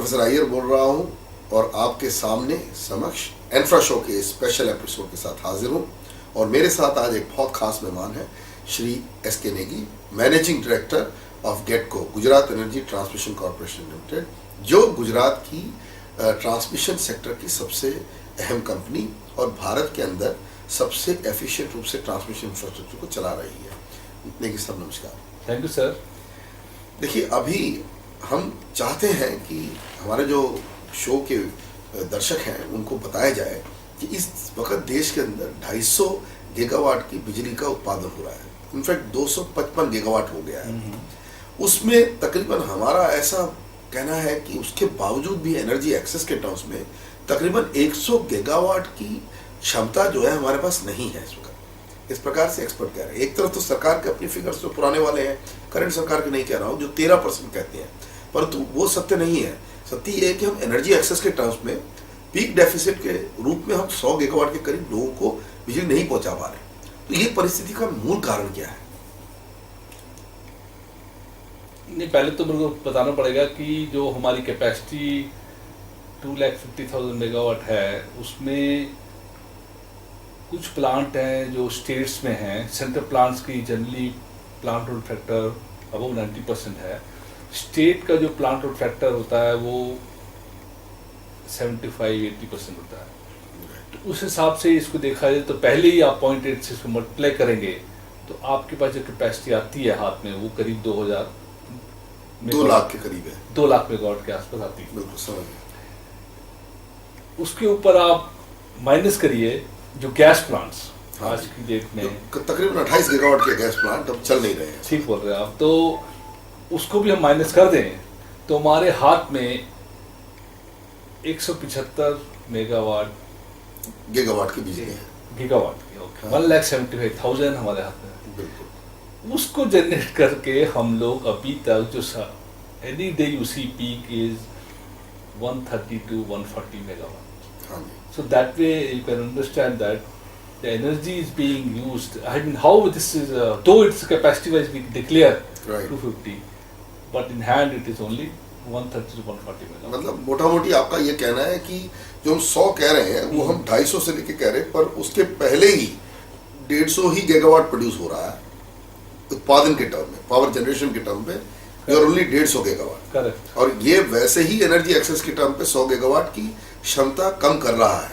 Professor Iyer बोल रहा हूं और आपके सामने समक्ष इंफ्रा शो के स्पेशल एपिसोड के साथ हाजिर हूं। और मेरे साथ आज एक बहुत खास मेहमान है Shri S K Negi, managing director of गेटको, Gujarat energy transmission corporation limited, जो गुजरात की ट्रांसमिशन सेक्टर की सबसे अहम कंपनी और भारत के अंदर सबसे एफिशिएंट रूप से ट्रांसमिशन इंफ्रास्ट्रक्चर को चला रही है। नेगी साहब नमस्कार। Thank you sir. देखिए, अभी हम चाहते हैं कि हमारे जो शो के दर्शक हैं उनको बताया जाए कि इस वक्त देश के अंदर 250 गीगावाट की बिजली का उत्पादन हो रहा है। इनफैक्ट 255 गीगावाट हो गया है। उसमें तकरीबन हमारा ऐसा कहना है कि उसके बावजूद भी एनर्जी एक्सेस के टर्म्स में तकरीबन 100 गीगावाट की क्षमता जो है हमारे पास नहीं है इस वक्त। इस प्रकार से एक्सपर्ट कह रहे हैं। एक तरफ तो सरकार के अपनी फिगर्स जो पुराने वाले हैं, करंट सरकार के नहीं कह रहा हूँ, जो 13% कहते हैं, परंतु वो सत्य नहीं है। सत्य ये है कि हम एनर्जी एक्सेस के टर्म्स में पीक डेफिसिट के रूप में हम 100 गीगावाट के करीब लोगों को बिजली नहीं पहुंचा पा रहे। तो ये परिस्थिति का मूल कारण क्या है? नहीं, पहले तो मेरे को बताना पड़ेगा कि जो हमारी कैपेसिटी 2,50,000 मेगावाट है, उसमें कुछ प्लांट हैं जो स्टेट्स में हैं। सेंट्रल प्लांट्स की generally plant load factor above 90% है। स्टेट का जो प्लांट लोड फैक्टर होता है वो 75-80% होता है। तो उस हिसाब से इसको देखा जाए तो पहले ही आप 0.8 से इसको मल्टीप्लाई करेंगे तो आपके पास जो कैपेसिटी आती है हाथ में वो करीब 2 लाख के करीब है। 2 लाख मेगावाट के आसपास आती है। बिल्कुल समझ। उसके ऊपर आप माइनस करिए जो गैस प्लांट्स आज की डेट में तकरीबन 28 गीगावाट के गैस प्लांट अब चल नहीं रहे हैं। ठीक बोल रहे हैं आप। तो उसको भी हम माइनस कर दें तो हमारे हाथ में 175 गीगावाट की बिजली है। गीगावाट की 1,75,000 हमारे हाथ में है। बिल्कुल। उसको जनरेट करके हम लोग अभी तक जो any day you see peak is 130 to 140 megawatt. हाँ जी। So that way you can understand that the energy is being used. I mean, how this is, though its capacity wise we declare Right. 250, but in hand it is only 130 to 140 megawatt. मतलब मोटा मोटी आपका ये कहना है कि जो हम 100 कह रहे हैं वो हम 250 से लेके कह रहे हैं, पर उसके पहले ही 150 ही गीगावाट प्रोड्यूस हो रहा है उत्पादन के टर्म में, पावर जनरेशन के टर्म पे और ओनली 150 गीगावाट। करेक्ट। और ये वैसे ही एनर्जी एक्सेस के टर्म पे 100 गीगावाट की क्षमता कम कर रहा है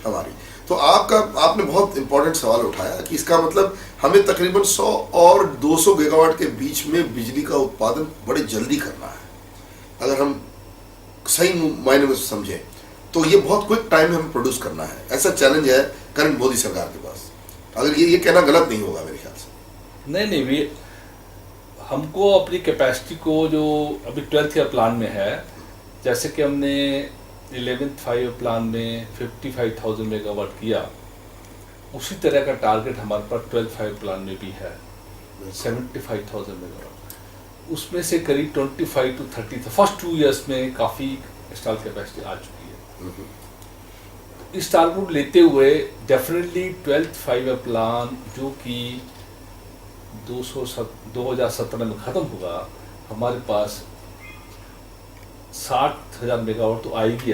हमारी। तो आपने बहुत इंपॉर्टेंट सवाल उठाया कि इसका मतलब हमें तकरीबन 100 और 200 गीगावाट के बीच में बिजली का उत्पादन बड़े जल्दी करना है। अगर हम सही मायने में समझें तो ये बहुत क्विक टाइम में हमें प्रोड्यूस करना है। ऐसा चैलेंज है करंट मोदी सरकार के पास। अगर ये कहना गलत नहीं होगा मेरे ख्याल से। नहीं, हमको अपनी कैपेसिटी को जो अभी 12th ईयर प्लान में है, जैसे कि हमने 11th 5 प्लान में 55,000 मेगावाट किया, उसी तरह का टारगेट हमारे पास 12th 5 प्लान में भी है 75,000 मेगावाट। उसमें से करीब 25 to 30 फर्स्ट 2 इयर्स में काफ़ी इंस्टॉल कैपेसिटी आ चुकी है। इस टारगेट को लेते हुए डेफिनेटली 12th 5 प्लान जो कि 2017 में ख़त्म होगा, हमारे पास 60,000 मेगावाट तो आएगी।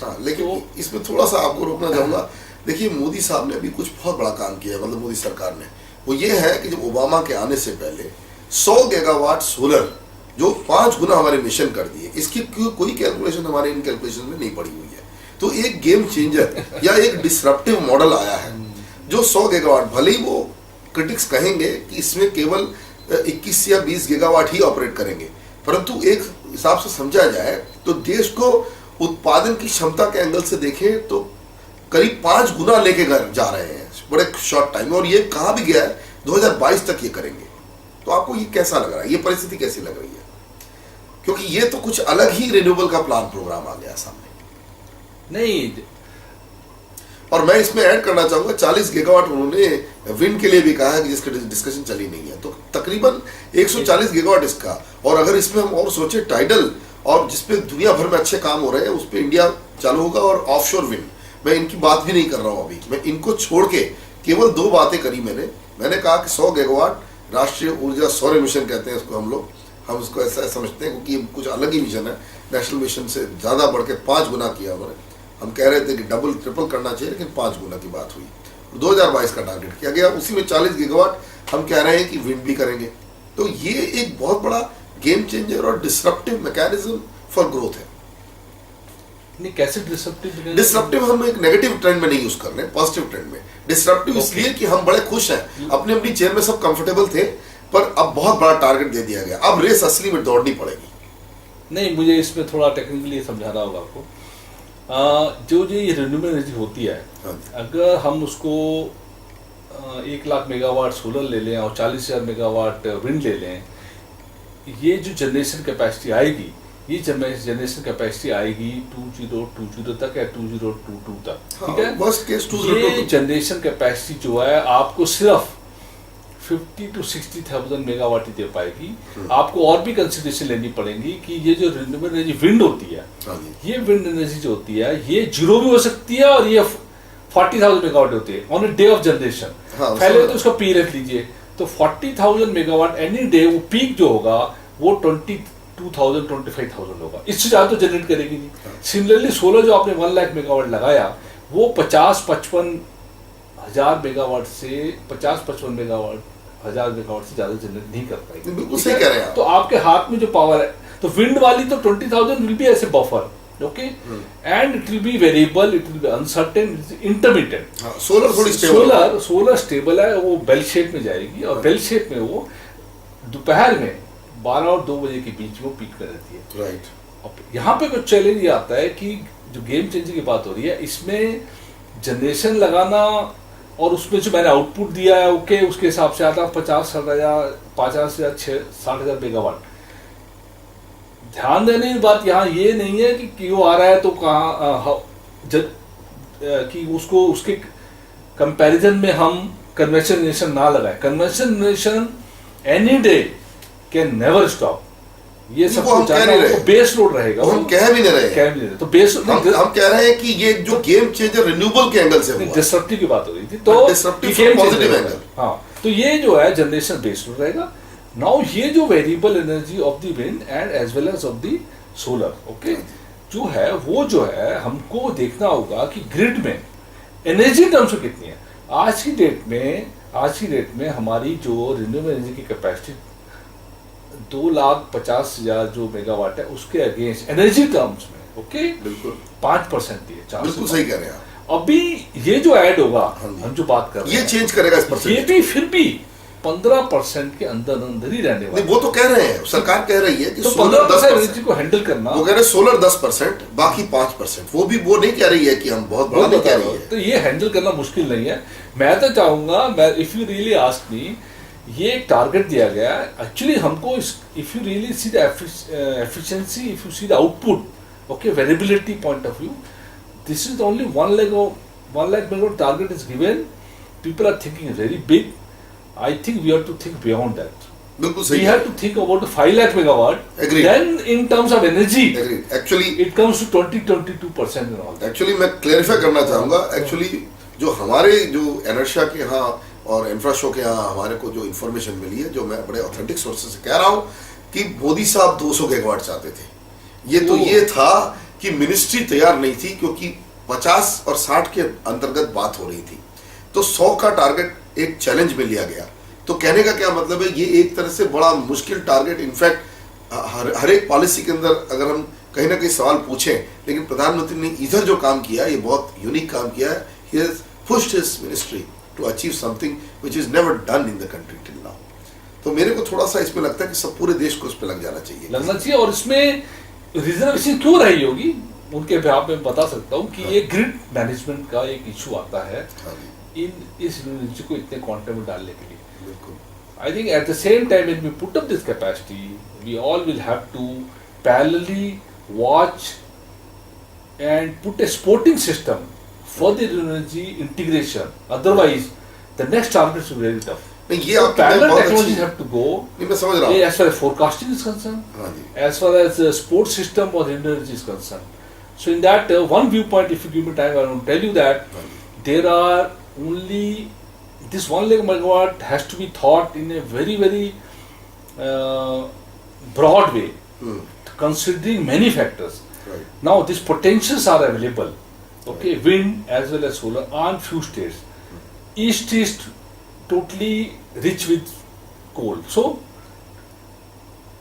हाँ, लेकिन तो इसमें थोड़ा सा आपको रोकना चाहूंगा। देखिए, मोदी साहब ने अभी कुछ बहुत बड़ा काम किया है, मतलब मोदी सरकार ने, वो ये है कि जब ओबामा के आने से पहले 100 गीगावाट सोलर जो 5 गुना हमारे मिशन कर दिए, इसकी कोई कैलकुलेशन हमारे इन कैलकुलेशन में नहीं पड़ी हुई है। तो एक गेम चेंजर या एक डिसरप्टिव मॉडल आया है जो 100 गीगावाट, भले ही वो क्रिटिक्स कहेंगे कि इसमें केवल 21 या 20 गीगावाट ही ऑपरेट करेंगे, परंतु एक हिसाब से समझा जाए तो देश को उत्पादन की क्षमता के एंगल से देखें तो करीब 5 गुना लेके जा रहे हैं बड़े शॉर्ट टाइम में। और ये कहा भी गया है 2022 तक ये करेंगे। तो आपको ये कैसा लग रहा है, ये परिस्थिति कैसी लग रही है? क्योंकि ये तो कुछ अलग ही रिन्यूएबल का प्लान प्रोग्राम आ गया सामने। नहीं, और मैं इसमें ऐड करना चाहूंगा 40 गीगावाट उन्होंने विंड के लिए भी कहा है कि जिसका डिस्कशन चली नहीं है, तो तकरीबन 140 गीगावाट इसका। और अगर इसमें हम और सोचे टाइडल और जिसपे दुनिया भर में अच्छे काम हो रहे हैं उस पर इंडिया चालू होगा, और ऑफशोर विंड, मैं इनकी बात भी नहीं कर रहा हूं अभी, मैं इनको छोड़ के केवल 2 बातें करी मैंने कहा कि 100 गीगावाट राष्ट्रीय ऊर्जा सौर मिशन कहते हैं इसको हम लोग, हम उसको ऐसा समझते हैं क्योंकि कुछ अलग ही मिशन है, नेशनल मिशन से ज़्यादा बढ़ के 5 गुना किया उन्होंने। हम कह रहे थे कि डबल ट्रिपल करना चाहिए, लेकिन 5 गुना की बात हुई। 2022 का टारगेट किया गया, उसी में 40 गीगावाट हम कह रहे हैं कि विंड भी करेंगे। तो ये एक बहुत बड़ा गेम चेंजर और डिसरप्टिव मैकेनिज्म फॉर ग्रोथ है। नहीं, कैसे डिसरप्टिव? डिसरप्टिव हम एक नेगेटिव ट्रेंड में नहीं यूज कर रहे हैं, पॉजिटिव ट्रेंड में। डिसरप्टिव इसलिए कि हम बड़े खुश हैं, अपनी अपनी चेयर में सब कंफर्टेबल थे, पर अब बहुत बड़ा टारगेट दे दिया गया, अब रेस असली में दौड़नी पड़ेगी। नहीं, मुझे इसमें थोड़ा टेक्निकली समझाना होगा आपको। जो ये रिन्यूएबल एनर्जी होती है, अगर हम उसको 1 लाख मेगावाट सोलर ले लें और 40,000 मेगावाट विंड ले लें, ये जो जनरेशन कैपेसिटी आएगी, ये जनरेशन कैपेसिटी आएगी 2020 तक या 2022 तक, ठीक है। वर्स्ट केस ये जनरेशन कैपेसिटी जो है आपको सिर्फ 50 to 60,000 मेगावाट ही दे पाएगी। आपको और भी कंसिडरेशन लेनी पड़ेगी कि ये जो रिन्यूएबल एनर्जी विंड होती है, ये विंड एनर्जी जो होती है ये जीरो भी हो सकती है और ये 40,000 मेगावाट होती है on a day of generation. पहले तो उसका पी रख लीजिए, तो 40,000 मेगावाट एनी डे, वो पीक जो होगा वो 22,000 25,000 होगा, इससे ज्यादा तो जनरेट करेगी नहीं। सिमिलरली सोलर जो आपने 1 लाख मेगावाट लगाया, वो 50-55 हजार मेगावाट से 50-55 मेगावाट हजार मेगावाट से ज्यादा जनरेट नहीं कर पाएगी। बिल्कुल सही कह रहे हैं आप। तो आपके हाथ में जो पावर है, तो विंड वाली तो 20,000 will be as a buffer, okay, and it will be variable, it will be uncertain, intermittent. Solar थोड़ी स्टेबल, सोलर स्टेबल है, वो बेल शेप में जाएगी और बेल शेप में वो दोपहर में 12 और 2 बजे के बीच में वो पीक कर देती है, राइट। अब यहाँ पे कुछ चैलेंज ये आता है कि जो गेम चेंजिंग की बात हो रही है, इसमें जनरेशन लगाना और उसमें जो मैंने आउटपुट दिया है, ओके, उसके हिसाब से आता 50,000 60,000 मेगावाट। ध्यान देने की बात यहाँ ये नहीं है कि क्यों आ रहा है तो कहाँ कि उसको उसके कंपैरिजन में हम कन्वेंशन जनरेशन ना लगाए। Convention generation any day can never stop, ये सब बेस लोड रहेगा, हम कह भी नहीं रहे, तो बेस हम कह रहे हैं कि ये जो गेम चेंजर रिन्यूएबल के एंगल से हुआ, डिसरप्टिव की बात हो रही थी, तो डिसरप्टिव पॉजिटिव एंगल, हाँ, तो ये जो है जनरेशन बेस लोड रहेगा। नाउ ये जो variable energy of the wind and as well as of the solar, okay, जो है वो जो है हमको देखना होगा कि ग्रिड में एनर्जी टर्म्स में कितनी है। आज की डेट में हमारी जो रिन्यूएबल एनर्जी की कैपेसिटी 2,50,000 जो मेगावाट है, उसके अगेंस्ट एनर्जी टर्म्स में, ओके, बिल्कुल 5% ही है। बिल्कुल सही कह रहे हैं आप। अभी ये जो ऐड होगा, हम जो बात कर रहे हैं, ये चेंज करेगा इस परसेंट, ये भी फिर भी 15% के अंदर ही रहने वाला। वो तो कह रहे हैं, सरकार कह रही है कि तो 15% को हैंडल करना, वो कह रहे हैं सोलर 10%, बाकी 5%, वो भी वो नहीं कह रही है कि हम बहुत बड़ा नहीं कह रही है। तो ये हैंडल करना मुश्किल नहीं है। मैं तो चाहूंगा, if you really ask me, ये एक टारगेट दिया गया है एक्चुअली हमको। If you really see the efficiency, if you see the output, okay, variability point of view, this is only 1 lakh megawatt target is given. People are thinking very big. I think we have to think beyond that. बिल्कुल सही, we have to think about 5 lakh megawatt. Agreed. Then in terms of energy, Agreed. Actually it comes to 22% and all that. Actually मैं clarify करना चाहूँगा, actually जो हमारे जो inertia के यहाँ और इंफ्रास्ट्रक्चर के यहाँ हमारे को जो इन्फॉर्मेशन मिली है, जो मैं बड़े ऑथेंटिक सोर्सेज से कह रहा हूँ कि मोदी साहब 200 गीगावाट चाहते थे। ये था कि मिनिस्ट्री तैयार नहीं थी, क्योंकि 50 और 60 के अंतर्गत बात हो रही थी, तो 100 का टारगेट एक चैलेंज में लिया गया। तो कहने का क्या मतलब है, ये एक तरह से बड़ा मुश्किल टारगेट, इनफैक्ट हर एक पॉलिसी के अंदर अगर हम कहीं ना कहीं सवाल पूछें, लेकिन प्रधानमंत्री ने इधर जो काम किया, ये बहुत यूनिक काम किया है। He has pushed his ministry to achieve something which is never done in the country till now. तो मेरे को थोड़ा सा इसमें लगता है कि सब पूरे देश को इस पे लगना चाहिए। और इसमें रिजर्वेशन क्यों रही होगी, उनके बिहाफ में बता सकता हूँ कि ये ग्रिड मैनेजमेंट का एक इशू आता है इस यूनिवर्सिटी को इतने क्वांटम में डालने के लिए। I think at the same time when we put up this capacity, we all will have to parallelly watch and put a supporting system for the energy integration. Otherwise, the next targets will be very tough. ये आप parallel technologies have to go. मैं समझ रहा हूँ। As far as forecasting is concerned, as far as the support system or energy is concerned. So in that one viewpoint, if you give me time, I will tell you that there are only this 1 lakh megawatt has to be thought in a very broad way, considering many factors. Right. Now these potentials are available, okay, wind as well as solar on few states. East is totally rich with coal, so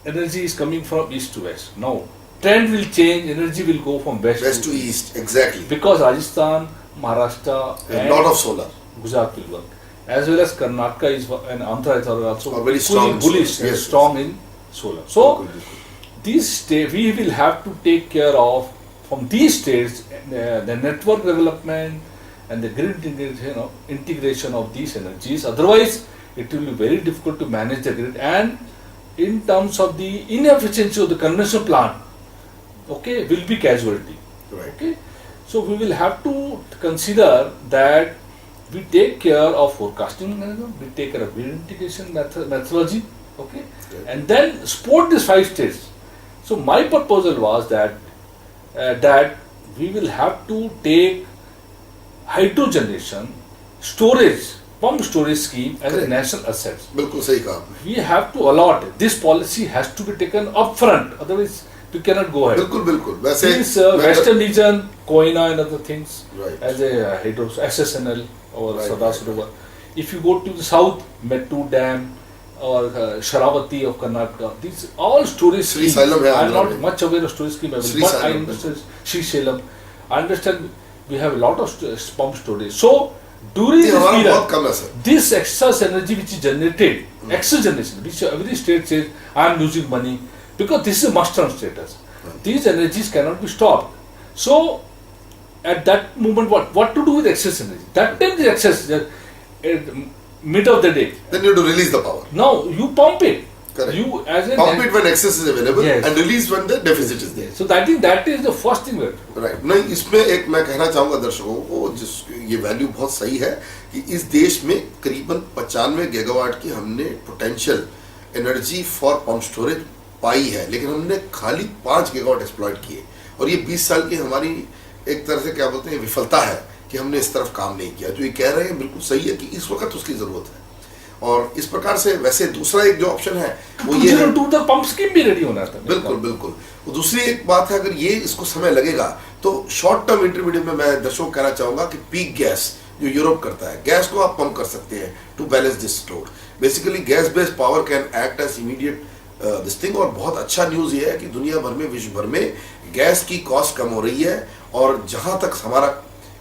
energy is coming from east to west. Now trend will change, energy will go from West to east, exactly. because Rajasthan, Maharashtra, A and lot of solar. Gujarat will work, as well as Karnataka is and Andhra is also Are very equally strong in bullish solar. and Yes, strong in solar. So Bilkul, bilkul. these states we will have to take care of from these states the network development and the grid integration of these energies. Otherwise, it will be very difficult to manage the grid, and in terms of the inefficiency of the conventional plant, okay, will be casualty. Right. Okay, so we will have to consider that we take care of forecasting mechanism, we take care of grid integration methodology, okay, Right. and then support these 5 states. So my proposal was that that we will have to take hydro generation, storage, pump storage scheme as a Correct. national asset. बिल्कुल सही कहा आपने. We have to allot this policy has to be taken upfront, otherwise we cannot go ahead. बिल्कुल बिल्कुल. वैसे This मैं- western region, Koina and other things, Right. as a hydro SSNL or Right, Sardar right, Sarovar. If you go to the south, Mettu Dam or Sharavati of Karnataka, these all storage Sri schemes. Salem hai I am Andhra not mein. much aware of storage scheme, Sri but I Salem, understand Sri Salem. I understand we have a lot of pump storage. So during ये this हमारा period, बहुत कम है sir. this excess energy which is generated, excess generation, which every state says, I am losing money, because this is a must-run status. These energies cannot be stopped. So, at that moment, what to do with excess energy? That time the excess, mid of the day. Then you have to release the power. Now, you pump it. Correct. You as a Pump it when excess is available Yes. and release when the deficit is there. So, I think that is the first thing we have to do. Right. नहीं, इसमें एक मैं कहना चाहूँगा दर्शकों को, जिस ये वैल्यू बहुत सही है कि इस देश में करीबन 95 गीगावाट की हमने potential energy for pump storage पाई है, लेकिन हमने खाली 5 गीगावाट एक्सप्लॉइट किए, और ये 20 साल की हमारी एक तरह से क्या बोलते हैं विफलता है कि हमने इस तरफ काम नहीं किया. जो ये कह रहे हैं बिल्कुल सही है कि इस वक्त उसकी ज़रूरत है, और इस प्रकार से वैसे दूसरा एक जो ऑप्शन है वो ये है. 202 तक पंप स्कीम भी रेडी होना था. बिल्कुल बिल्कुल. वो दूसरी एक बात है, अगर ये इसको समय लगेगा तो शॉर्ट टर्म इंटरमीडिएट में मैं दर्शकों को कहना चाहूंगा कि पीक गैस जो यूरोप करता है, गैस को आप पंप कर सकते हैं to balance this load. Basically gas based power can act as immediate this thing. और बहुत अच्छा न्यूज़ ये है कि दुनिया भर में, विश्व भर में गैस की कॉस्ट कम हो रही है, और जहां तक हमारा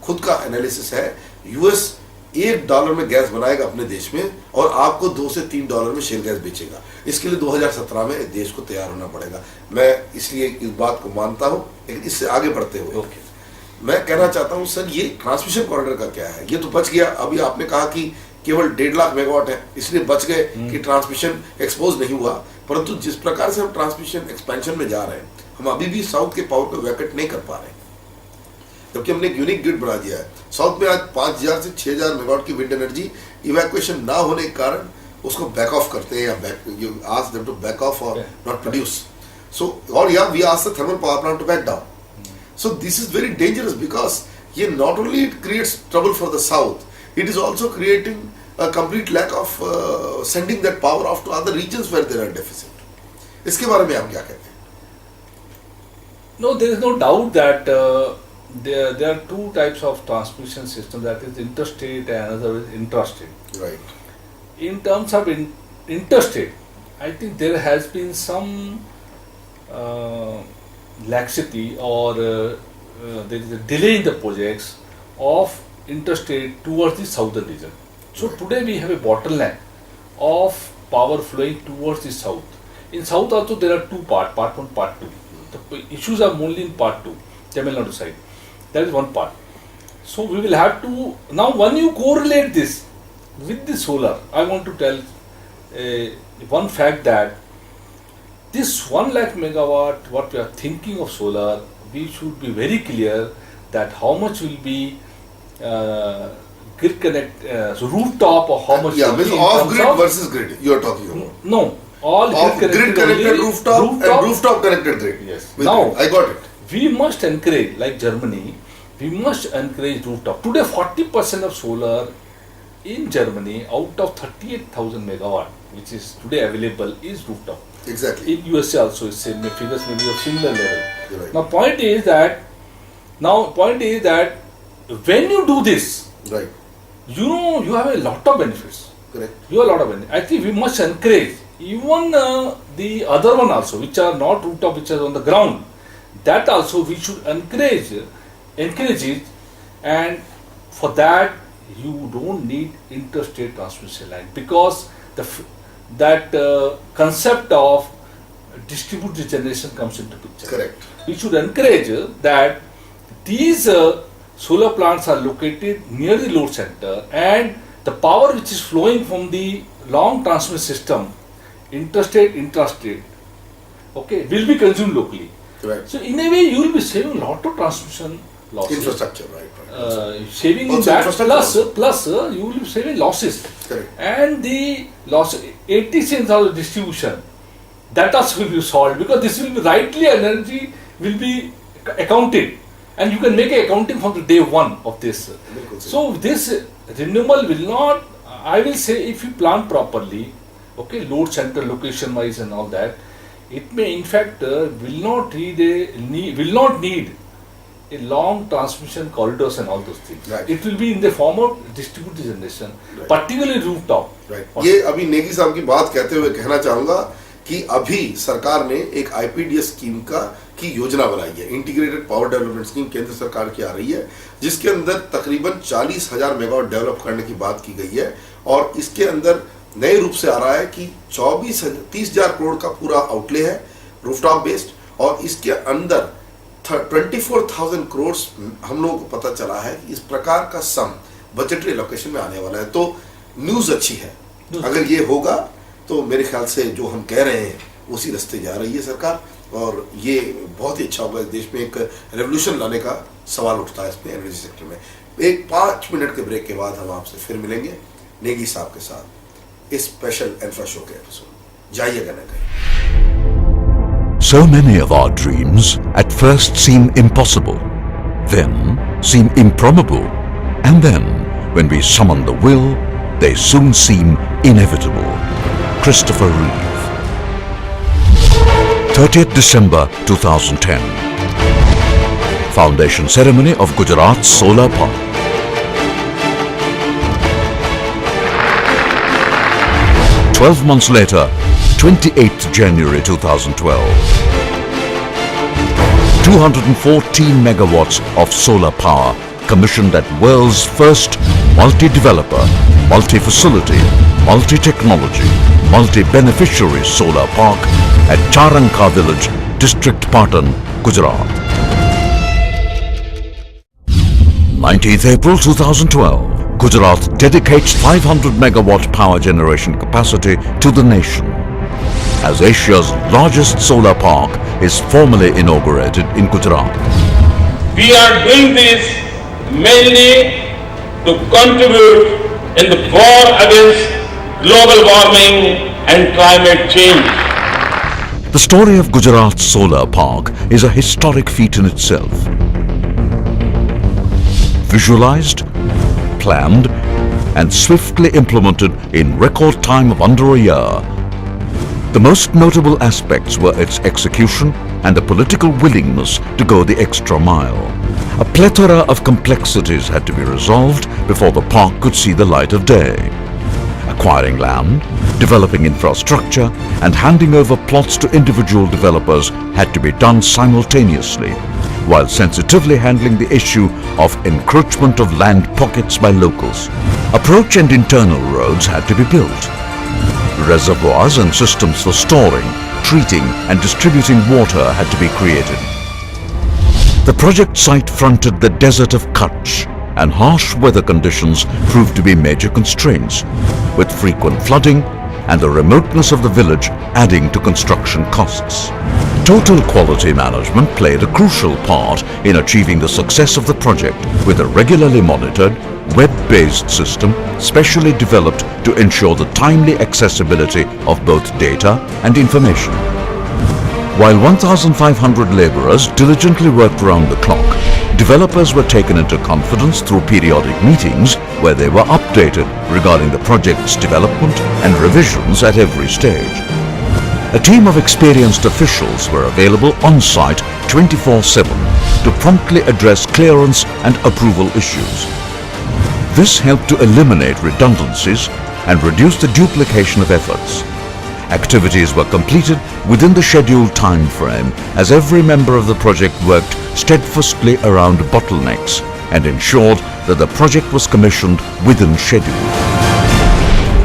खुद का एनालिसिस है, यूएस $1 में गैस बनाएगा अपने देश में, और आपको $2 से $3 में शेल गैस बेचेगा. इसके लिए 2017 में देश को तैयार होना पड़ेगा. मैं इसलिए इस बात को मानता हूं, लेकिन इससे आगे बढ़ते हुए Okay. मैं कहना चाहता हूं सर, ये ट्रांसमिशन कॉरिडोर का क्या है? ये तो बच गया. अभी आपने कहा कि केवल 1.5 लाख मेगावाट है, इसलिए बच गए कि ट्रांसमिशन एक्सपोज नहीं हुआ. परंतु जिस प्रकार से हम ट्रांसमिशन एक्सपेंशन में जा रहे हैं, हम अभी भी साउथ के पावर को वैकेट नहीं कर पा रहे हैं, जबकि हमने एक यूनिक ग्रिड बना दिया है. साउथ में आज 5000 से 6000 मेगावाट की विंड एनर्जी इवैक्यूएशन ना होने के कारण उसको बैक ऑफ करते हैं, या you ask them to back off और नॉट प्रोड्यूस. सो और या we ask the thermal power plant to back down. So this is very dangerous, because ये not only it creates trouble for the south, it is also creating a complete lack of sending that power off to other regions where there are deficit. इसके बारे में आप क्या कहते हैं? No, there is no doubt that there are two types of transmission system, that is interstate and another is intrastate. Right. In terms of interstate, I think there has been some laxity or there is a delay in the projects of interstate towards the southern region. So today we have a bottleneck of power flowing towards the south. In south also there are two parts, part 1, part 2. The issues are only in part 2, Tamil Nadu side. That is one part. So we will have to, now when you correlate this with the solar, I want to tell one fact that this 1 lakh megawatt, what we are thinking of solar, we should be very clear that how much will be grid connect, so rooftop, or how much Yeah, will be with in off terms grid of- versus grid you are talking about. No, all Off grid connected only, rooftop and rooftop connected grid. Yes. With Now grid. I got it. we must encourage, like Germany, we must encourage rooftop. Today 40% of solar in Germany out of 38,000 megawatt which is today available is rooftop. Exactly. In USA also is same. The figures may be of similar level. You're right. Now point is that when you do this, Right. you have a lot of benefits. Correct. You have a lot of benefits. I think we must encourage even the other one also, which are not rooftop, which are on the ground. That also we should encourage it, and for that you don't need interstate transmission line, because that concept of distributed generation comes into picture. Correct. We should encourage that these solar plants are located near the load center, and the power which is flowing from the long transmission system, interstate, intrastate, okay, will be consumed locally. Right. So in a way you will be saving a lot of transmission losses. Infrastructure, right. Saving in Also that, infrastructure. plus you will be saving losses. Correct. And the loss, 80 cents of the distribution, that also will be solved, because this will be rightly energy will be accounted, and you can make an accounting from the day one of this. So this renewable will not, I will say, if you plan properly, okay, load center location wise and all that, it may in fact will not need a long transmission corridors and all those things. Right. It will be in the form of distributed generation, Right. particularly rooftop. Right ये अभी नेगी साहब की बात कहते हुए कहना चाहूंगा कि अभी सरकार ने एक आईपीडीएस स्कीम की योजना बनाई है, इंटीग्रेटेड पावर डेवलपमेंट स्कीम केंद्र सरकार की आ रही है, जिसके अंदर तकरीबन 40,000 मेगावाट डेवलप करने की बात की गई है, और इसके अंदर नए रूप से आ रहा है कि 30,000 करोड़ का पूरा आउटले है रूफटॉप बेस्ड, और इसके अंदर 24,000 करोड़ हम लोगों को पता चला है कि इस प्रकार का सम बजटरी एलोकेशन में आने वाला है। तो न्यूज़ अच्छी है, अगर ये होगा तो मेरे ख्याल से जो हम कह रहे हैं उसी रास्ते जा रही है सरकार, और ये बहुत ही अच्छा होगा। इस देश में एक रेवोल्यूशन लाने का सवाल उठता है इसमें एनर्जी सेक्टर में। एक 5 मिनट के ब्रेक के बाद हम आपसे फिर मिलेंगे नेगी साहब के साथ इस स्पेशल इंफ्रा शो के एपिसोड। जाइएगा ना कहीं। So many of our dreams at first seem impossible, then seem improbable, and then, when we summon the will, they soon seem inevitable. Christopher Reeve. 30th December 2010. Foundation ceremony of Gujarat Solar Park. "12 months later, 28th January 2012. 214 megawatts of solar power commissioned at world's first multi-developer, multi-facility, multi-technology, multi-beneficiary solar park at Charanka Village, District Patan, Gujarat. 19th April 2012. Gujarat dedicates 500 megawatt power generation capacity to the nation, as Asia's largest solar park is formally inaugurated in Gujarat. We are doing this mainly to contribute in the war against global warming and climate change. The story of Gujarat's solar park is a historic feat in itself. Visualized, planned, and swiftly implemented in record time of under a year. The most notable aspects were its execution and the political willingness to go the extra mile. A plethora of complexities had to be resolved before the park could see the light of day. Acquiring land, developing infrastructure, and handing over plots to individual developers had to be done simultaneously, while sensitively handling the issue of encroachment of land pockets by locals. Approach and internal roads had to be built. Reservoirs and systems for storing, treating, and distributing water had to be created. The project site fronted the desert of Kutch, and harsh weather conditions proved to be major constraints, with frequent flooding and the remoteness of the village adding to construction costs. Total quality management played a crucial part in achieving the success of the project, with a regularly monitored, web-based system specially developed to ensure the timely accessibility of both data and information. While 1,500 laborers diligently worked round the clock, developers were taken into confidence through periodic meetings where they were updated regarding the project's development and revisions at every stage. A team of experienced officials were available on site 24/7 to promptly address clearance and approval issues. This helped to eliminate redundancies and reduce the duplication of efforts. Activities were completed within the scheduled time frame as every member of the project worked steadfastly around bottlenecks and ensured that the project was commissioned within schedule.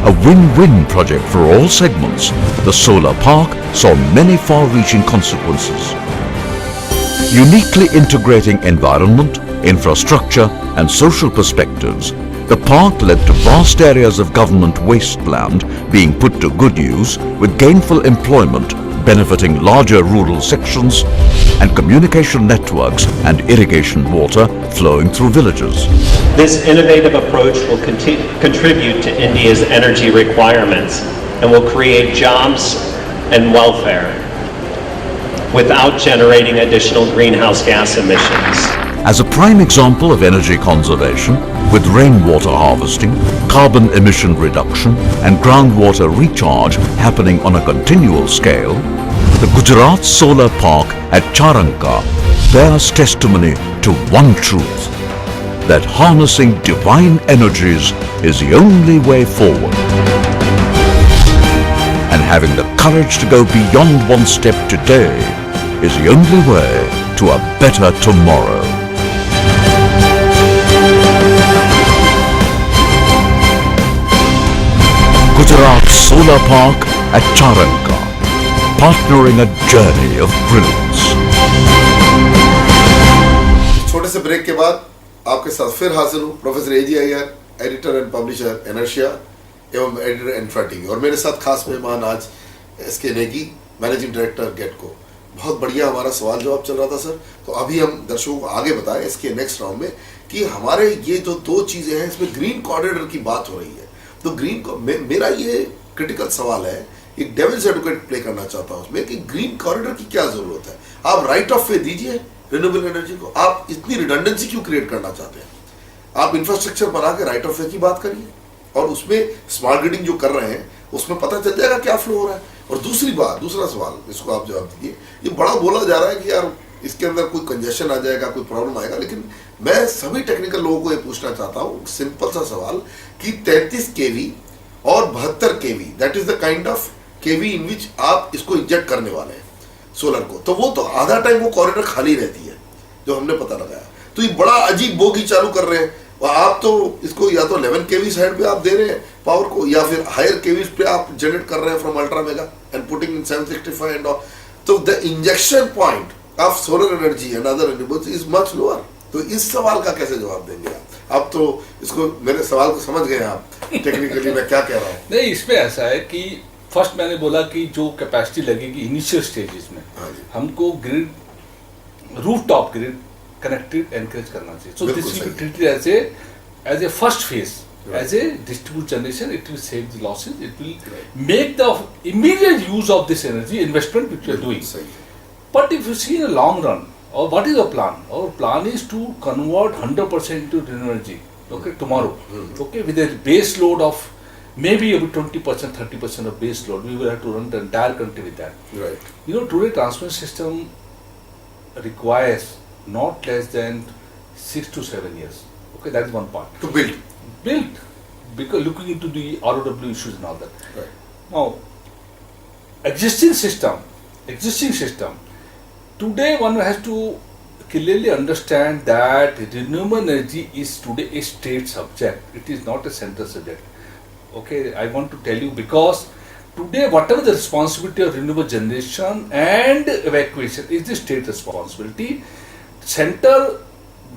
A win-win project for all segments, the solar park saw many far-reaching consequences. Uniquely integrating environment, infrastructure and social perspectives, the park led to vast areas of government wasteland being put to good use with gainful employment benefiting larger rural sections and communication networks and irrigation water flowing through villages. This innovative approach will contribute to India's energy requirements and will create jobs and welfare without generating additional greenhouse gas emissions. As a prime example of energy conservation, with rainwater harvesting, carbon emission reduction and groundwater recharge happening on a continual scale, the Gujarat Solar Park at Charanka bears testimony to one truth, that harnessing divine energies is the only way forward. And having the courage to go beyond one step today is the only way to a better tomorrow. Gujarat Solar Park at Charanka, partnering a journey of brilliance. छोटे से break के बाद आपके साथ फिर हाजिर हूँ professor AG Iyer, editor and publisher inertia एवं एडिटर इन्फ्रा टीवी, और मेरे साथ खास मेहमान आज एसके नेगी, मैनेजिंग डायरेक्टर गेटको। बहुत बढ़िया हमारा सवाल जवाब चल रहा था सर। तो अभी हम दर्शकों को आगे बताएं इसके नेक्स्ट राउंड में कि हमारे ये जो दो चीजें हैं इसमें ग्रीन कॉरिडोर की बात हो रही है। तो मेरा ये क्रिटिकल सवाल है, एक डेविल्स एडवोकेट प्ले करना चाहता हूं उसमें कि ग्रीन कॉरिडोर की क्या जरूरत है। आप राइट ऑफ वे दीजिए रिन्यूएबल एनर्जी को, आप इतनी रिडंडेंसी क्यों क्रिएट करना चाहते हैं? आप इंफ्रास्ट्रक्चर बना के राइट ऑफ वे की बात करिए और उसमें स्मार्ट ग्रिडिंग जो कर रहे हैं उसमें पता चल जाएगा क्या फ्लो हो रहा है। और दूसरा सवाल, इसको आप जवाब दीजिए। ये बड़ा बोला जा रहा है कि यार इसके अंदर कोई कंजेशन आ जाएगा, कोई प्रॉब्लम आएगा, लेकिन मैं सभी टेक्निकल लोगों को ये पूछना चाहता हूँ सिंपल सा सवाल कि 33 केवी और 72 KV, that is the kind of KV in which आप इसको इंजेक्ट करने वाले हैं सोलर को, तो वो तो आधा टाइम वो कॉरिडोर खाली रहती है जो हमने पता लगाया। तो ये बड़ा अजीब बोगी चालू कर रहे हैं और आप तो इसको या तो 11 केवी साइड पे आप दे रहे हैं पावर को, या फिर हायर केवीज पे आप जनरेट कर रहे हैं from ultra mega and putting in 765 and all. तो the injection point of solar energy and other renewables is much lower. तो इस सवाल का कैसे जवाब देंगे आप? आप तो इसको मेरे सवाल को समझ गए आप टेक्निकली मैं क्या कह रहा हूँ। नहीं, इसमें ऐसा है कि फर्स्ट मैंने बोला कि जो कैपेसिटी लगेगी इनिशियल स्टेजेस में हमको grid, rooftop grid connected encourage करना चाहिए। So this will be treated as a first phase, as a distribute generation. It will save the losses, it will make the immediate use of this energy investment which we are doing. But if you see in a long run, or what is our plan? Our plan is to convert 100% to renewable energy, okay, tomorrow, okay, with a base load of maybe about 20%, 30% of base load. We will have to run the entire country with that. Right. You know, today transmission system requires not less than 6 to 7 years. Okay, that is one part. To build, because looking into the ROW issues and all that. right. Now, existing system. Today one has to clearly understand that renewable energy is today a state subject. It is not a central subject. Okay, I want to tell you because today whatever the responsibility of renewable generation and evacuation is the state responsibility. Center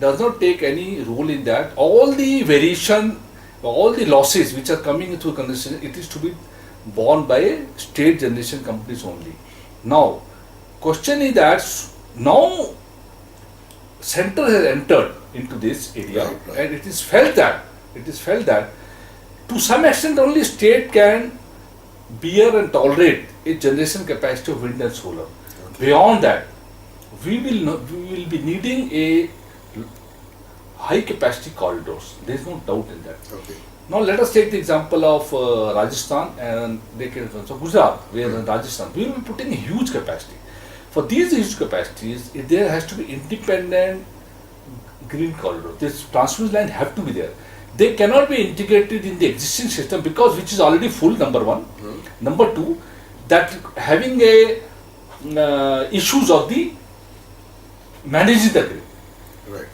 does not take any role in that. All the variation, all the losses which are coming into condition, it is to be borne by state generation companies only. Now, question is that now center has entered into this area, right. And it is felt that to some extent only state can bear and tolerate a generation capacity of wind and solar. Okay. Beyond that, we will be needing a high capacity corridors. There is no doubt in that. Okay. Now let us take the example of Rajasthan and so Gujarat, where Rajasthan, we will be putting a huge capacity. For these huge capacities, there has to be independent green corridor. This transmission line have to be there. They cannot be integrated in the existing system because which is already full, number one. Number two, that having a issues of the managing the grid. Right.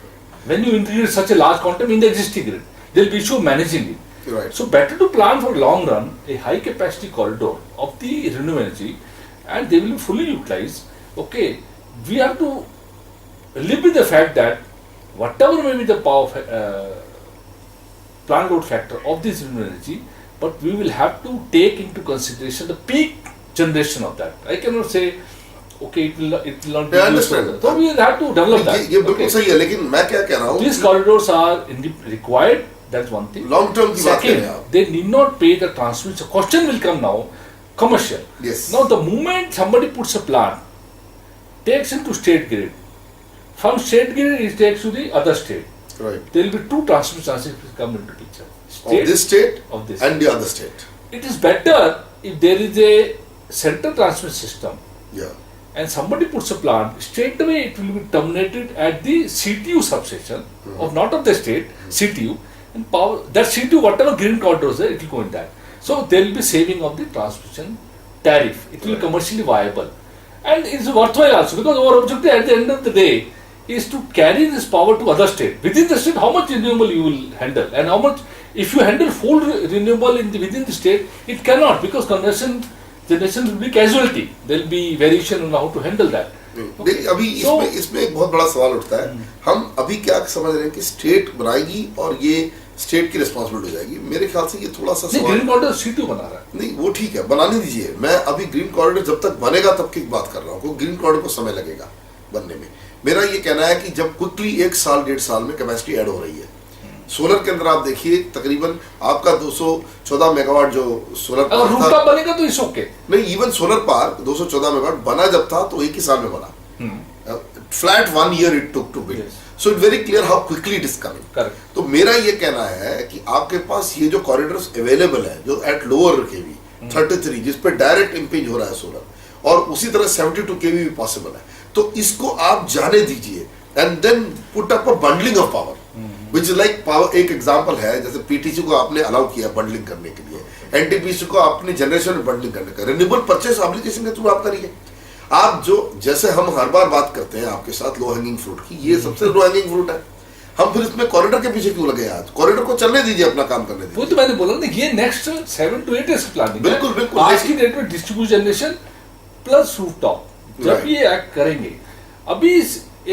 When you integrate such a large quantum in the existing grid, there will be issue of managing it. Right. So better to plan for long run a high capacity corridor of the renewable energy, and they will be fully utilized. Okay, we have to live with the fact that whatever may be the power plant load factor of this renewable energy, but we will have to take into consideration the peak generation of that. I cannot say okay it will not be I used understand. further. So we will have to develop that. ये बिल्कुल Okay. सही है, लेकिन मैं क्या कह रहा हूँ, These corridors are required. That's one thing. Long term की बात करें Second, आप. they need not pay the transmission. Question will come now, commercial. Yes. Now the moment somebody puts a plant, takes into state grid, from state grid it takes to the other state. Right. There will be two transmission chances will come into picture. Of this state of this. and the other state. It is better if there is a central transmission system Yeah. and somebody puts a plant, straight away it will be terminated at the CTU substation of not of the state, CTU, and power that CTU, whatever green corridors there, it will go in that. So there will be saving of the transmission tariff. It will be commercially viable. And it's worthwhile also because our objective at the end of the day is to carry this power to other state. Within the state, how much renewable you will handle and how much, if you handle full renewable within the state, it cannot because generation will be casualty. There will be variation on how to handle that. देखिए अभी इसमें एक बहुत बड़ा सवाल उठता है, हम अभी क्या समझ रहे हैं कि स्टेट बनाएगी और ये स्टेट की रिस्पॉन्सिबिलिटी हो जाएगी. मेरे ख्याल से ये थोड़ा सा नहीं, ग्रीन कॉरिडोर सीटू बना रहा है. नहीं, वो ठीक है, बनाने दीजिए. मैं अभी ग्रीन कॉरिडोर जब तक बनेगा तब की बात कर रहा हूँ. ग्रीन कॉरिडोर को समय लगेगा बनने में. मेरा ये कहना है कि जब क्विकली 1 साल 1.5 साल में कैपेसिटी ऐड हो रही है. सोलर के अंदर आप देखिए तकरीबन आपका 214 मेगावाट जो सोलर अगर पार्क रूफटॉप था, बनेगा तो इट्स ओके. नहीं, इवन सोलर पार्क 214 मेगावाट बना जब था तो 1 ही साल में बना. Flat 1 year it took to build. So it very clear how quickly it is coming. Correct. तो मेरा ये कहना है कि आपके पास ये जो कॉरिडोर्स अवेलेबल है जो एट लोअर केवी 33 जिस पे डायरेक्ट इंपिंज हो रहा है सोलर और उसी तरह 72 केवी भी पॉसिबल है, तो इसको आप जाने दीजिए and then put up a bundling of power which is like power. एक एग्जांपल है जैसे पीटीसी को आपने अलाउ किया बंडलिंग करने के लिए, एनटीपीसी को आपने जनरेशन में बंडलिंग करने का, रिन्यूएबल परचेस एप्लीकेशन के थ्रू आप करिए. आप जो जैसे हम हर बार बात करते हैं आपके साथ लो हैंगिंग फ्रूट की, ये सबसे लो हैंगिंग फ्रूट है. हम फिर इसमें कॉरिडोर के पीछे क्यों लगे? आज कॉरिडोर को चलने दीजिए, अपना काम करने वो दीजिए. तो मैंने बोला ना, ये नेक्स्ट 7 to 8 इयर्स की प्लानिंग. बिल्कुल, बिल्कुल. आज की डेट में डिस्ट्रीब्यूट जनरेशन प्लस रूफटॉप जब Right. ये एक्ट करेंगे. अभी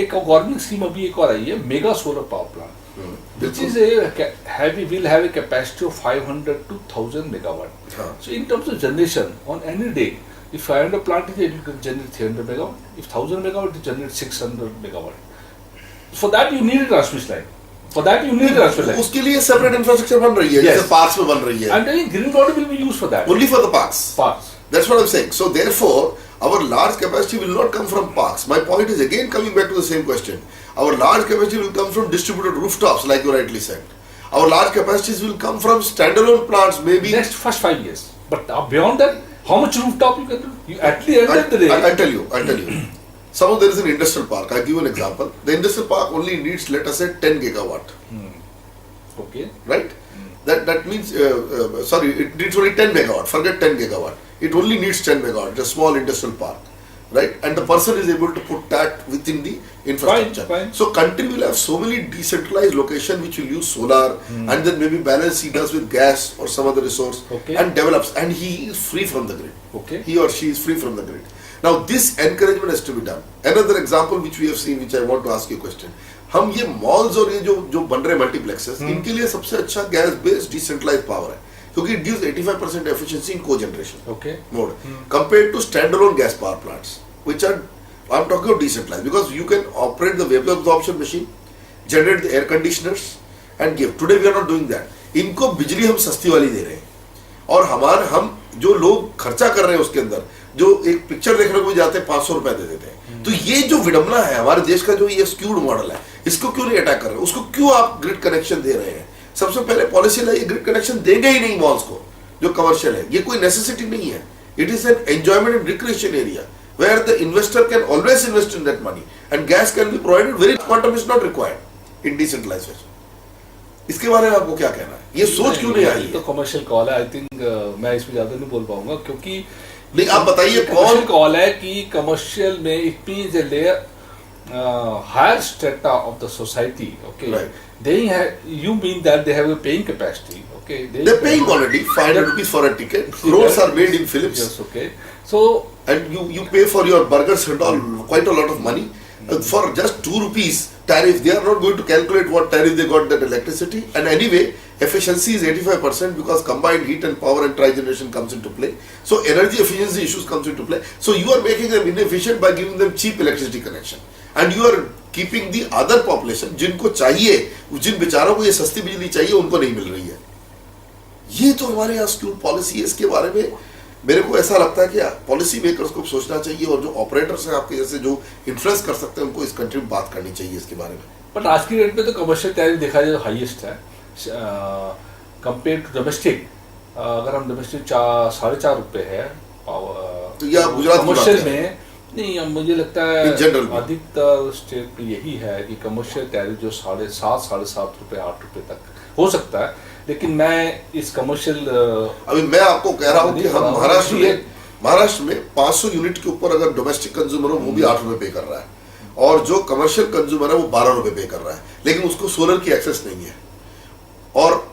एक गवर्नमेंट स्कीम अभी एक और आई है, mega solar power plant which is will have a capacity of 500 to 1000 megawatt. So in terms of generation on any day, if 500 plant is there, you can generate 300 megawatt. If 1000 megawatt, you generate 600 megawatt. For that you need a transmission line. For that you need a transmission line. उसके लिए separate infrastructure बन रही है, Yes. जैसे parks में बन रही है. I'm telling you, green corridor will be used for that. Only for the parks. Parks. That's what I'm saying. So therefore, our large capacity will not come from parks. My point is again coming back to the same question. Our large capacity will come from distributed rooftops, like you rightly said. Our large capacities will come from standalone plants, maybe. Next first 5 years. But beyond that, how much rooftop you can do? You at the end of the day. I'll tell you. Suppose there is an industrial park. I'll give you an example. The industrial park only needs, let us say, 10 gigawatt. Okay. Right? That means, sorry, it needs only 10 megawatt. Forget 10 gigawatt. It only needs 10 megawatt. It's a small industrial park. Right? And the person is able to put that within the infrastructure. Fine. So country will have so many decentralized locations which will use solar and then maybe balance he does with gas or some other resource Okay. and develops, and he is free from the grid. Okay. He or she is free from the grid. Now this encouragement has to be done. Another example which we have seen, which I want to ask you a question. हम ये malls और ये जो बन रहे multiplexes, इनके लिए सबसे अच्छा गैस बेस्ड डिसेंट्रलाइज्ड पावर है, क्योंकि it gives 85% efficiency in cogeneration Okay. mode compared to standalone gas power plants, which are, I'm talking of decentralized, because you can operate the vapor absorption machine, generate the air conditioners and give. Today we are not doing that. इनको बिजली हम सस्ती वाली दे रहे हैं और हम जो लोग खर्चा कर रहे हैं उसके अंदर, जो एक पिक्चर देखने को भी जाते हैं 500 रुपए दे देते हैं. तो ये जो विडंबना है हमारे देश का, जो ये स्क्यूड मॉडल है, इसको क्यों नहीं अटैक कर रहे हैं? उसको क्यों आप ग्रिड कनेक्शन दे रहे हैं? सबसे पहले पॉलिसी लाई ग्रिड कनेक्शन देंगे ही नहीं मॉल्स को जो कमर्शियल है, ये कोई नेसेसिटी नहीं है, it is an enjoyment and recreation area where the investor can always invest in that money and gas can be provided very quantum is not required in decentralization. इसके बारे में आपको क्या कहना है, ये सोच क्यों नहीं आई तो कमर्शियल कॉल है, आई थिंक मैं इसमें ज्यादा नहीं बोल पाऊंगा क्योंकि नहीं, आप बताइए कमर्शियल कॉल है कि कमर्शियल में it means a layer higher strata of the society, okay, right. They have, you mean that they have a paying capacity, okay, they're paying already 500 rupees for a ticket, crores are made in Philips. Yes, okay, so and you pay for your burgers and all quite a lot of money for just 2 rupees tariff. They are not going to calculate what tariff they got that electricity, and anyway efficiency is 85% because combined heat and power and trigeneration comes into play, so energy efficiency issues comes into play. So you are making them inefficient by giving them cheap electricity connection and you are keeping the other population जिनको चाहिए, जिन बेचारों को ये सस्ती बिजली चाहिए उनको नहीं मिल रही है। ये तो हमारे यहाँ स्क्यूड पॉलिसी है, इसके बारे में मेरे को ऐसा लगता है कि पॉलिसी मेकर्स को सोचना चाहिए और जो ऑपरेटर्स हैं आपके जैसे जो इन्फ्लुएंस कर सकते हैं उनको इस कंट्री में बात करनी चाहिए इसके बारे में। बट आज की डेट में तो कमर्शियल टैरिफ देखा जाए तो हाईएस्ट है कंपेयर टू डोमेस्टिक। अगर हम डोमेस्टिक 4.5 रुपए है तो या गुजरात कमर्शियल में नहीं, अब मुझे लगता है जनरल अधिकतर स्टेट में यही है कि कमर्शियल टैरिफ जो 7.5 रुपए 8 रुपए तक हो सकता है, लेकिन मैं इस कमर्शियल अभी मैं आपको कह रहा हूँ कि हम महाराष्ट्र में 500 यूनिट के ऊपर अगर डोमेस्टिक कंज्यूमर हो वो भी 8 रुपए पे कर रहा है और जो कमर्शियल कंज्यूमर है वो 12 रुपए पे कर रहा है, लेकिन उसको सोलर की एक्सेस नहीं है। और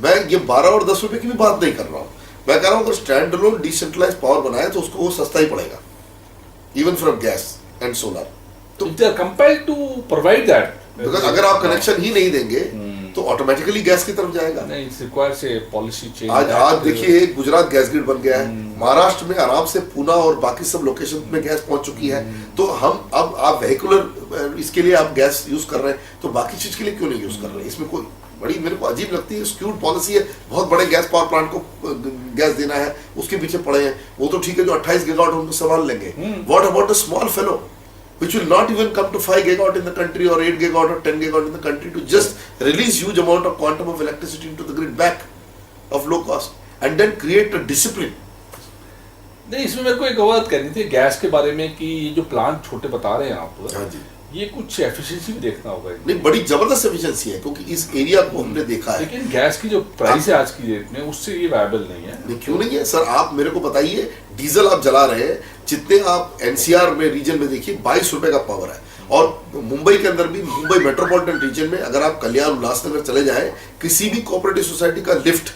मैं ये 12 और 10 रुपए की भी बात नहीं कर रहा हूँ, मैं कह रहा हूँ अगर स्टैंड अलोन डिसेंट्रलाइज्ड पावर बनाए तो उसको वो सस्ता ही पड़ेगा even from gas and solar. तो they are compelled to provide that. Because अगर आप कनेक्शन ही नहीं देंगे तो ऑटोमेटिकली गैस की तरफ जाएगा। नहीं, it requires a policy change. आज देखिए गुजरात गैस ग्रिड बन गया है, महाराष्ट्र में आराम से पूना और बाकी सब लोकेशन में गैस पहुंच चुकी है, तो हम अब आप वेहिकुलर इसके लिए आप गैस यूज कर रहे हैं तो बाकी चीज के लिए क्यों नहीं यूज कर रहे हैं? इसमें कोई बड़ी मेरे को अजीब लगती है स्क्यूड पॉलिसी है। बहुत बड़े गैस पावर प्लांट को गैस देना है, उसके पीछे पड़े हैं, वो तो ठीक है जो 28 गीगावाट उनको संभाल लेंगे। What about the small fellow which will not even come to 5 gigawatt in the country or 8 gigawatt or 10 gigawatt in the country to just release huge amount of quantum of electricity into the grid back of low cost and then create a discipline. नहीं, इसमें मेरे को एक बात कहनी थी gas के बारे में कि ये जो प्लांट छोटे बता रहे हैं आप, हाँ जी, ये कुछ एफिशिएंसी भी देखना होगा। नहीं, बड़ी जबरदस्त एफिशिएंसी है क्योंकि इस एरिया को हमने देखा है, लेकिन गैस की जो प्राइस है आज की डेट में उससे ये वायबल नहीं है। नहीं, क्यों नहीं है सर? आप मेरे को बताइए, डीजल आप जला रहे हैं, जितने आप एनसीआर में रीजन में देखिए 22 रुपए का पावर है, और मुंबई के अंदर भी मुंबई मेट्रोपॉलिटन रीजन में अगर आप कल्याण उल्लासनगर चले जाए, किसी भी कोऑपरेटिव सोसाइटी का लिफ्ट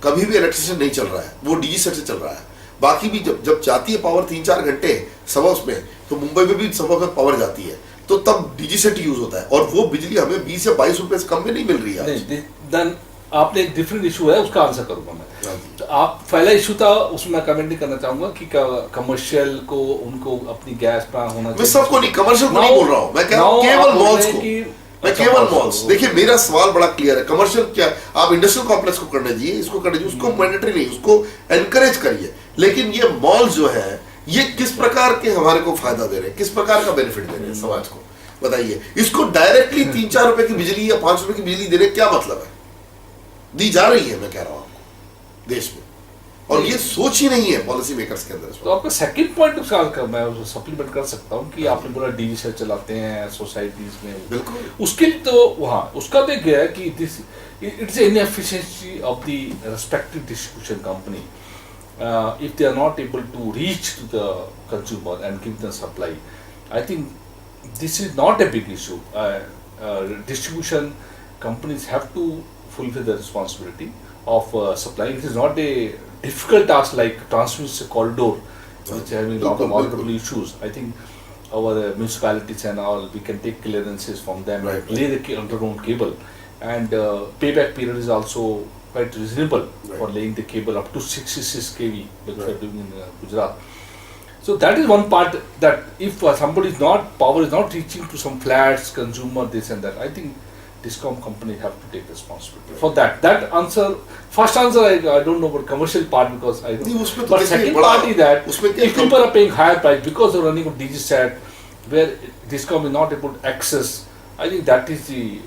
कभी भी इलेक्ट्रिसिटी नहीं चल रहा है, वो डीजी सेट से चल रहा है। बाकी भी जब जाती है पावर 3-4 घंटे सुबह उसमें, तो मुंबई में भी सुबह में पावर जाती है तो तब डीजी सेट यूज होता है और वो बिजली हमें 20 या 22 रुपए से कम में नहीं मिल रही है। देन आपने एक डिफरेंट इशू है, उसका आंसर करूंगा मैं। तो आप पहला इशू था उसमें मैं कमेंट नहीं करना चाहूंगा कि कमर्शियल को उनको अपनी गैस प्लांट होना चाहिए। मैं सबको नहीं, कमर्शियल को नहीं बोल रहा हूँ, मैं कह रहा हूँ केवल मॉल्स को, मैं केवल मॉल्स। देखिए मेरा सवाल बड़ा क्लियर है, कमर्शियल क्या आप इंडस्ट्रियल कॉम्प्लेक्स को करना चाहिए, इसको करना चाहिए, उसको मैंडेटरी नहीं, उसको एनकरेज करिए, लेकिन ये मॉल जो है ये किस प्रकार के हमारे को फायदा दे रहे हैं, किस प्रकार का बेनिफिट दे रहे हैं समाज को, बताइए। इसको डायरेक्टली 3-4 रुपए की बिजली या 5 रुपए की बिजली देने क्या मतलब है? दी जा रही है, मैं कह रहा हूं आपको, देश में, और ये सोच ही नहीं है पॉलिसी मेकर्स के अंदर। तो आपका सेकंड पॉइंट उसका मैं सप्लीमेंट कर सकता हूं कि आपने बोला डीजी सेट चलाते हैं सोसाइटीज में, बिल्कुल, उसके लिए तो वहाँ उसका तो क्या है कि this it's inefficiency of the respective distribution company if they are not able to reach to the consumer and give them supply. I think this is not a big issue. Distribution companies have to fulfill the responsibility of supplying. It is not a difficult task like transmission corridor, which having a lot of multiple issues. I think our municipalities and all, we can take clearances from them and lay the underground cable, and payback period is also quite reasonable for laying the cable up to 66 kV, which we are doing in Gujarat. So that is one part, that if somebody is not, power is not reaching to some flats, consumer, this and that, I think Discom companies have to take responsibility for that. That answer, first answer I don't know about commercial part because I don't know. But second part is that if people are paying higher price because they're running on DG set, where Discom is not able to access I think that is the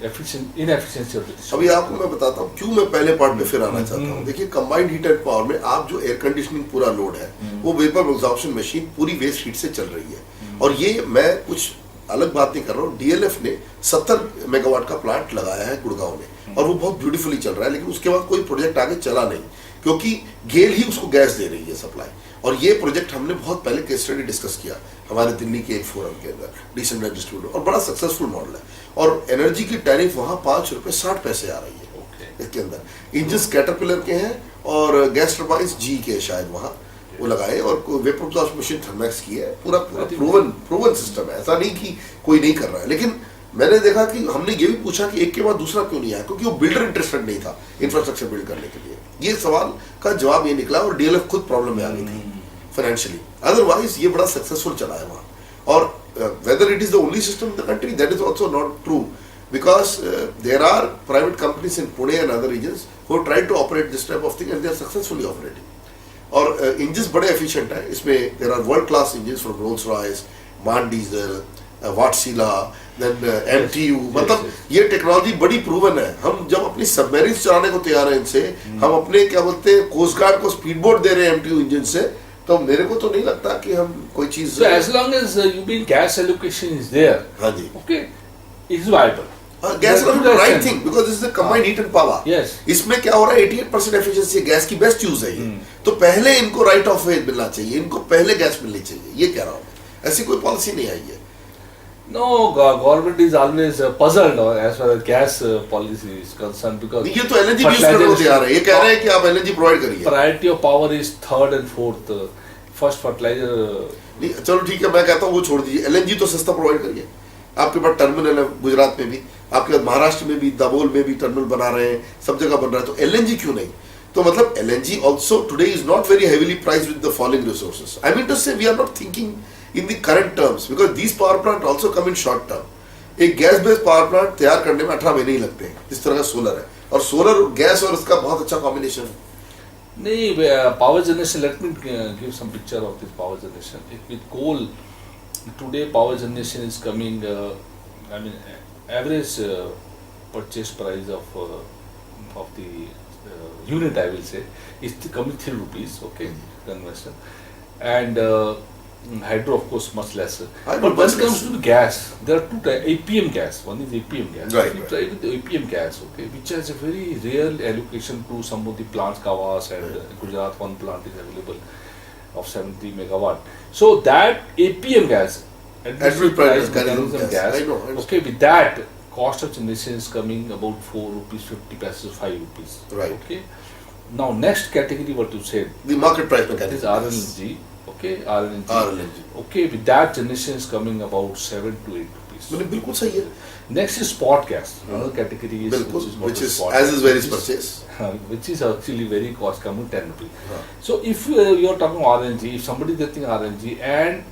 inefficiency of the distribution. अभी आपको मैं बताता हूँ क्यों मैं पहले part पे फिर आना चाहता हूँ। देखिए कंबाइंड हीट एंड पावर में आप जो एयर कंडीशनिंग पूरा लोड है वो वेपर एब्जॉर्प्शन मशीन पूरी वेस्ट हीट से चल रही है। और ये मैं कुछ अलग बात नहीं कर रहा हूँ, डीएलएफ ने 70 मेगावाट का प्लांट लगाया है गुड़गांव में और वो बहुत ब्यूटीफुली चल रहा है, लेकिन उसके बाद कोई प्रोजेक्ट आगे चला नहीं क्योंकि गेल ही उसको गैस दे रही है सप्लाई। और ये प्रोजेक्ट हमने बहुत पहले केस स्टडी डिस्कस किया हमारे दिल्ली के एक फोरम के अंदर, डिसेंट्रलाइज्ड डिस्ट्रीब्यूटर, और बड़ा सक्सेसफुल मॉडल है। और एनर्जी की टैरिफ वहाँ 5 रुपये 60 पैसे आ रही है इसके अंदर। इंजन कैटरपिलर के हैं और गैस टर्बाइंस जी के शायद वहाँ वो लगाए, और वेपर एब्जॉर्प्शन मशीन थर्मैक्स की है। पूरा प्रूवन सिस्टम है, ऐसा नहीं कि कोई नहीं कर रहा है। लेकिन मैंने देखा कि हमने ये भी पूछा कि एक के बाद दूसरा क्यों नहीं आया, क्योंकि वो बिल्डर इंटरेस्टेड नहीं था इंफ्रास्ट्रक्चर बिल्ड करने के लिए। ये सवाल का जवाब ये निकला और डीएलएफ खुद प्रॉब्लम में आ गई थी फाइनेंशियली, अदरवाइज ये बड़ा सक्सेसफुल चला है वहाँ। और whether it is the only system in the country, that is also not true, because there are private companies in Pune and other regions who try to operate this type of thing and they are successfully operating. और engines बड़े efficient है इसमें, there are world class engines from Rolls Royce, MAN diesel, Wartsila, then MTU, मतलब ये technology बड़ी proven है। हम जब अपनी सबमरीन चलाने को तैयार हैं इनसे, हम अपने क्या बोलते हैं कोस्ट गार्ड को स्पीड बोट दे रहे हैं एमटीयू इंजन से, तो मेरे को तो नहीं लगता कि हम कोई चीज। So as long as gas allocation is there, हाँ जी, okay, it's viable. Gas right thing because this is the combined heat and power. Yes. इसमें क्या हो रहा है 88% एफिशिएंसी है, गैस की बेस्ट यूज है ये। तो पहले इनको राइट ऑफ वे मिलना चाहिए, इनको पहले गैस मिलनी चाहिए, ये कह रहा हूँ मैं। ऐसी कोई पॉलिसी नहीं आई है। No, government is always puzzled as far as gas policy is concerned because ये तो एलएनजी यूज करने को तैयार है, ये कह रहे हैं कि आप एलएनजी प्रोवाइड करिए। priority of power is third and fourth. First fertilizer. नहीं चलो ठीक है, मैं कहता हूँ वो छोड़ दीजिए, एलएनजी तो सस्ता प्रोवाइड करिए। आपके पास टर्मिनल है गुजरात में भी, आपके पास महाराष्ट्र में भी, दाबोल में भी टर्मिनल बना रहे हैं, सब जगह बन रहा है, तो एलएनजी क्यों नहीं? तो मतलब LNG also today is not very heavily priced with the following resources. I mean to say we are not thinking in the current terms because these power plant also come in short term. एक gas based power plant तैयार करने में 18 महीने ही लगते हैं, इस तरह का सोलर है, और सोलर गैस और इसका बहुत अच्छा कॉम्बिनेशन है। नहीं, power generation, let me give some picture of this power generation. With coal, today power generation is coming, I mean average purchase price of the unit, I will say, is coming 3 rupees, okay, conversion. And hydro of course much lesser. But when it comes to the gas, there are two types. APM gas, one is APM gas. Right, We try with the APM gas, okay, which has a very rare allocation to some of the plants, Kawas and Gujarat, one plant is available of 70 megawatt. So that APM gas, Administrative price mechanism gas, I know. okay, with that cost of generation is coming about 4 rupees 50 paise, 5 rupees. Right. Okay. Now next category what you said, The market price that mechanism. is RLNG. Okay, RLNG. RLNG. Okay, with that generation is coming about 7 to 8 rupees. मतलब बिल्कुल सही है, Next is spot gas. Another category is बिल्कुल, what which is spot as gas, is varies which purchase. which is actually very cost coming 10 rupees. हाँ. So if you are talking RLNG, if somebody is getting RLNG and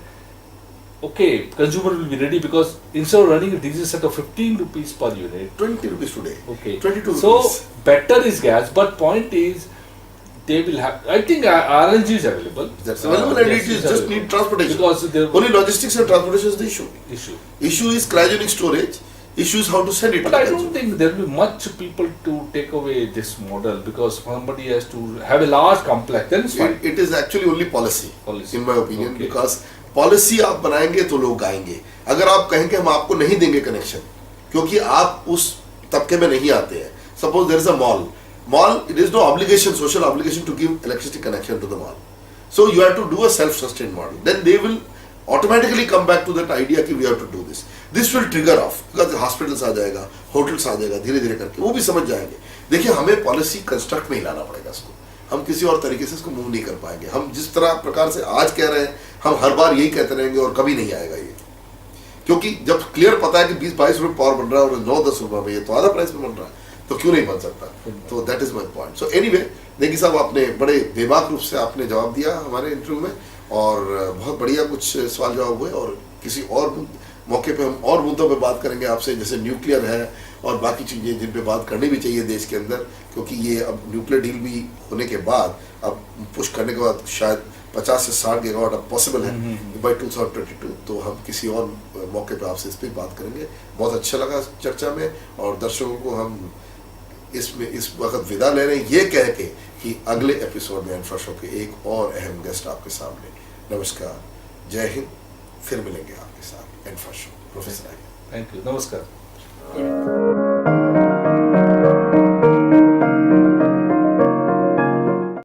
okay, consumer will be ready because instead of running a diesel set of 15 rupees per unit, 20 rupees today. okay, 22 so rupees. better is gas, but point is they will have. I think RLNG is available. That's available and Yes, it is it's just available. need transportation. Because there Only logistics and transportation is the issue. issue. Issue is cryogenic storage. Issue is how to send it. But to I the don't consumer. think there will be much people to take away this model because somebody has to have a large complex. Then it's fine. It is actually only policy, Policy. in my opinion, Okay. because policy आप बनाएंगे तो लोग आएंगे। अगर आप कहेंगे हम आपको नहीं देंगे कनेक्शन क्योंकि आप उस तबके में नहीं आते हैं, suppose there is a mall, it is no obligation, social obligation to give electricity connection to the mall, so you have to do a self sustain model, then they will automatically come back to that idea कि we have to do this will trigger off, because hospitals आ जाएगा, hotels आ जाएगा, धीरे धीरे करके वो भी समझ जाएंगे। देखिए हमें पॉलिसी कंस्ट्रक्ट में ही लाना पड़ेगा इसको, हम किसी और तरीके से इसको मूव नहीं कर पाएंगे। हम जिस तरह प्रकार से आज कह रहे हैं हम हर बार यही कहते रहेंगे और कभी नहीं आएगा ये, क्योंकि जब क्लियर पता है कि 20-22 रुपये पावर बन रहा है और 9-10 रुपये में ये तो आधा प्राइस में बन रहा है, तो क्यों नहीं बन सकता? तो that is my point. So anyway, Negi साहब आपने बड़े बेबाक रूप से आपने जवाब दिया हमारे इंटरव्यू में और बहुत बढ़िया कुछ सवाल जवाब हुए, और किसी और मौके पे हम और मुद्दों पे बात करेंगे आपसे, जैसे न्यूक्लियर है और बाकी चीज़ें जिन पे बात करनी भी चाहिए देश के अंदर, क्योंकि ये अब न्यूक्लियर डील भी होने के बाद अब पुश करने के बाद शायद 50 से 60 गीगावाट अब पॉसिबल है बाई 2022। तो हम किसी और मौके पर आपसे इस पर बात करेंगे। बहुत अच्छा लगा चर्चा में, और दर्शकों को हम इसमें इस वक्त विदा ले रहे हैं ये कह के कि अगले एपिसोड में इन्फ्रा शो के एक और अहम गेस्ट आपके सामने। नमस्कार, जय हिंद, फिर मिलेंगे आपके साथ infra show. Professor thank you, नमस्कार।